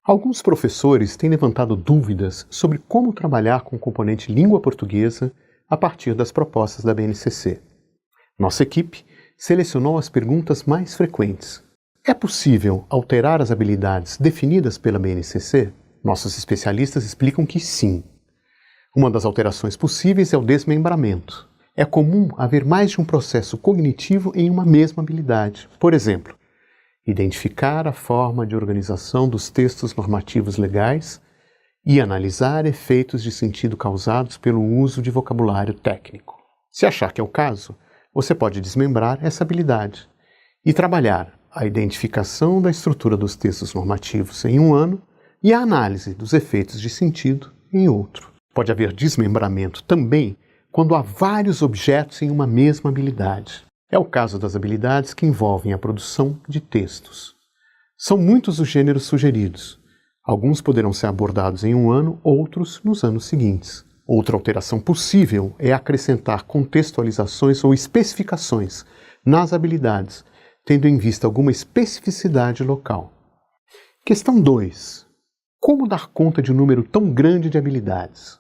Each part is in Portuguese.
Alguns professores têm levantado dúvidas sobre como trabalhar com o componente língua portuguesa a partir das propostas da BNCC. Nossa equipe selecionou as perguntas mais frequentes. É possível alterar as habilidades definidas pela BNCC? Nossos especialistas explicam que sim. Uma das alterações possíveis é o desmembramento. É comum haver mais de um processo cognitivo em uma mesma habilidade. Por exemplo, identificar a forma de organização dos textos normativos legais e analisar efeitos de sentido causados pelo uso de vocabulário técnico. Se achar que é o caso, você pode desmembrar essa habilidade e trabalhar a identificação da estrutura dos textos normativos em um ano e a análise dos efeitos de sentido em outro. Pode haver desmembramento também quando há vários objetos em uma mesma habilidade. É o caso das habilidades que envolvem a produção de textos. São muitos os gêneros sugeridos. Alguns poderão ser abordados em um ano, outros nos anos seguintes. Outra alteração possível é acrescentar contextualizações ou especificações nas habilidades, tendo em vista alguma especificidade local. Questão 2. Como dar conta de um número tão grande de habilidades?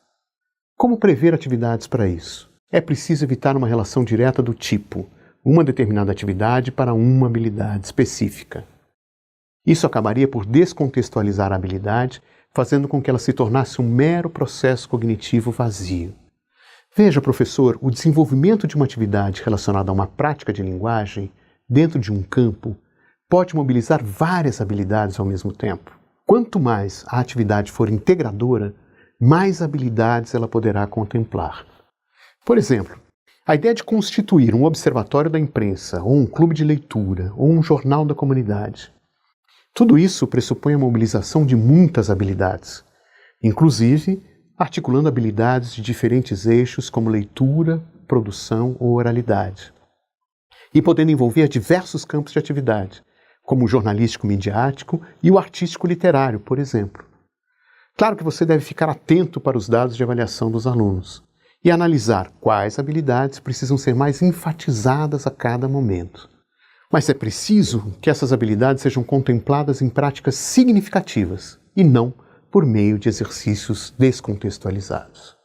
Como prever atividades para isso? É preciso evitar uma relação direta do tipo uma determinada atividade para uma habilidade específica. Isso acabaria por descontextualizar a habilidade, fazendo com que ela se tornasse um mero processo cognitivo vazio. Veja, professor, o desenvolvimento de uma atividade relacionada a uma prática de linguagem dentro de um campo pode mobilizar várias habilidades ao mesmo tempo. Quanto mais a atividade for integradora, mais habilidades ela poderá contemplar. Por exemplo, a ideia de constituir um observatório da imprensa, ou um clube de leitura, ou um jornal da comunidade. Tudo isso pressupõe a mobilização de muitas habilidades, inclusive articulando habilidades de diferentes eixos como leitura, produção ou oralidade. E podendo envolver diversos campos de atividade, como o jornalístico-midiático e o artístico-literário, por exemplo. Claro que você deve ficar atento para os dados de avaliação dos alunos e analisar quais habilidades precisam ser mais enfatizadas a cada momento. Mas é preciso que essas habilidades sejam contempladas em práticas significativas e não por meio de exercícios descontextualizados.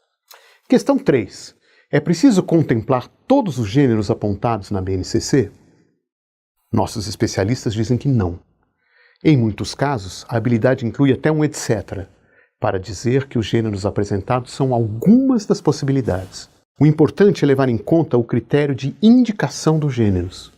Questão 3. É preciso contemplar todos os gêneros apontados na BNCC? Nossos especialistas dizem que não. Em muitos casos, a habilidade inclui até um etc., para dizer que os gêneros apresentados são algumas das possibilidades. O importante é levar em conta o critério de indicação dos gêneros.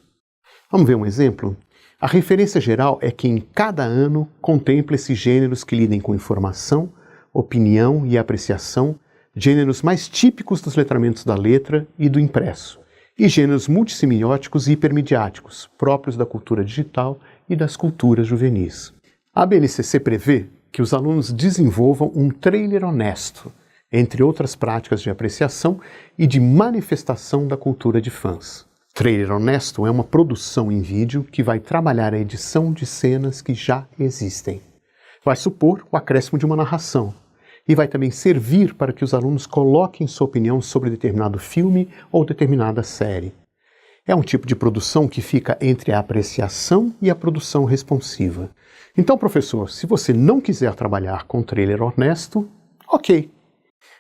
Vamos ver um exemplo? A referência geral é que em cada ano contempla esses gêneros que lidem com informação, opinião e apreciação, gêneros mais típicos dos letramentos da letra e do impresso, e gêneros multissemióticos e hipermediáticos, próprios da cultura digital e das culturas juvenis. A BNCC prevê que os alunos desenvolvam um trailer honesto, entre outras práticas de apreciação e de manifestação da cultura de fãs. Trailer honesto é uma produção em vídeo que vai trabalhar a edição de cenas que já existem. Vai supor o acréscimo de uma narração e vai também servir para que os alunos coloquem sua opinião sobre determinado filme ou determinada série. É um tipo de produção que fica entre a apreciação e a produção responsiva. Então, professor, se você não quiser trabalhar com trailer honesto, ok.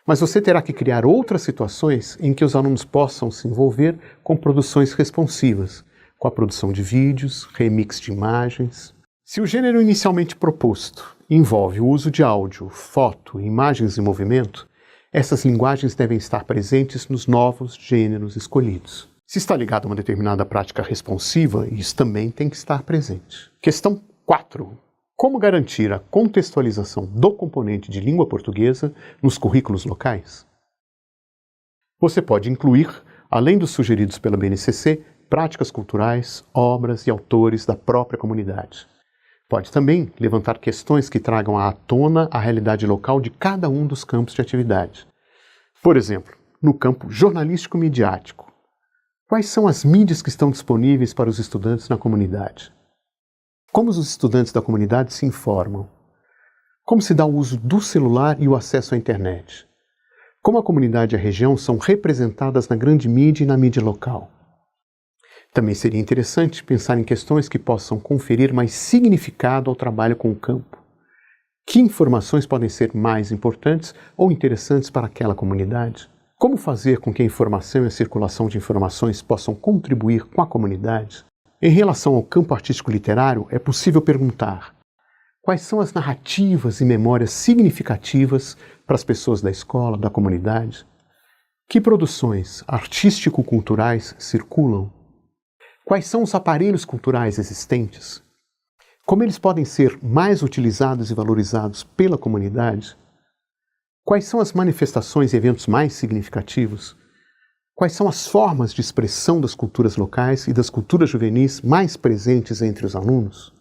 Mas você terá que criar outras situações em que os alunos possam se envolver com produções responsivas, com a produção de vídeos, remix de imagens. Se o gênero inicialmente proposto envolve o uso de áudio, foto, imagens em movimento, essas linguagens devem estar presentes nos novos gêneros escolhidos. Se está ligado a uma determinada prática responsiva, isso também tem que estar presente. Questão 4. Como garantir a contextualização do componente de língua portuguesa nos currículos locais? Você pode incluir, além dos sugeridos pela BNCC, práticas culturais, obras e autores da própria comunidade. Pode também levantar questões que tragam à tona a realidade local de cada um dos campos de atividade. Por exemplo, no campo jornalístico-midiático, quais são as mídias que estão disponíveis para os estudantes na comunidade? Como os estudantes da comunidade se informam? Como se dá o uso do celular e o acesso à internet? Como a comunidade e a região são representadas na grande mídia e na mídia local? Também seria interessante pensar em questões que possam conferir mais significado ao trabalho com o campo. Que informações podem ser mais importantes ou interessantes para aquela comunidade? Como fazer com que a informação e a circulação de informações possam contribuir com a comunidade? Em relação ao campo artístico literário, é possível perguntar: quais são as narrativas e memórias significativas para as pessoas da escola, da comunidade? Que produções artístico-culturais circulam? Quais são os aparelhos culturais existentes? Como eles podem ser mais utilizados e valorizados pela comunidade? Quais são as manifestações e eventos mais significativos? Quais são as formas de expressão das culturas locais e das culturas juvenis mais presentes entre os alunos?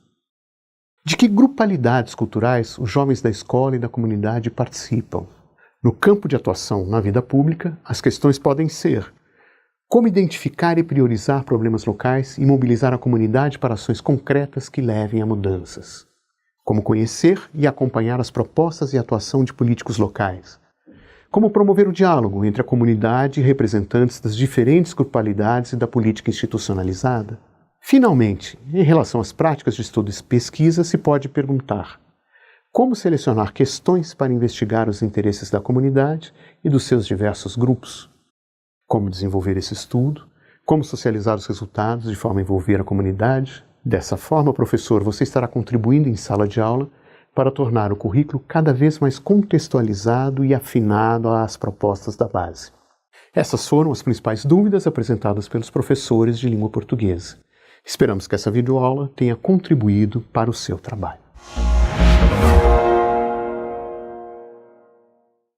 De que grupalidades culturais os jovens da escola e da comunidade participam? No campo de atuação na vida pública, as questões podem ser: como identificar e priorizar problemas locais e mobilizar a comunidade para ações concretas que levem a mudanças? Como conhecer e acompanhar as propostas e atuação de políticos locais? Como promover o diálogo entre a comunidade e representantes das diferentes grupalidades e da política institucionalizada? Finalmente, em relação às práticas de estudo e pesquisa, se pode perguntar: como selecionar questões para investigar os interesses da comunidade e dos seus diversos grupos? Como desenvolver esse estudo? Como socializar os resultados de forma a envolver a comunidade? Dessa forma, professor, você estará contribuindo em sala de aula para tornar o currículo cada vez mais contextualizado e afinado às propostas da base. Essas foram as principais dúvidas apresentadas pelos professores de língua portuguesa. Esperamos que essa videoaula tenha contribuído para o seu trabalho.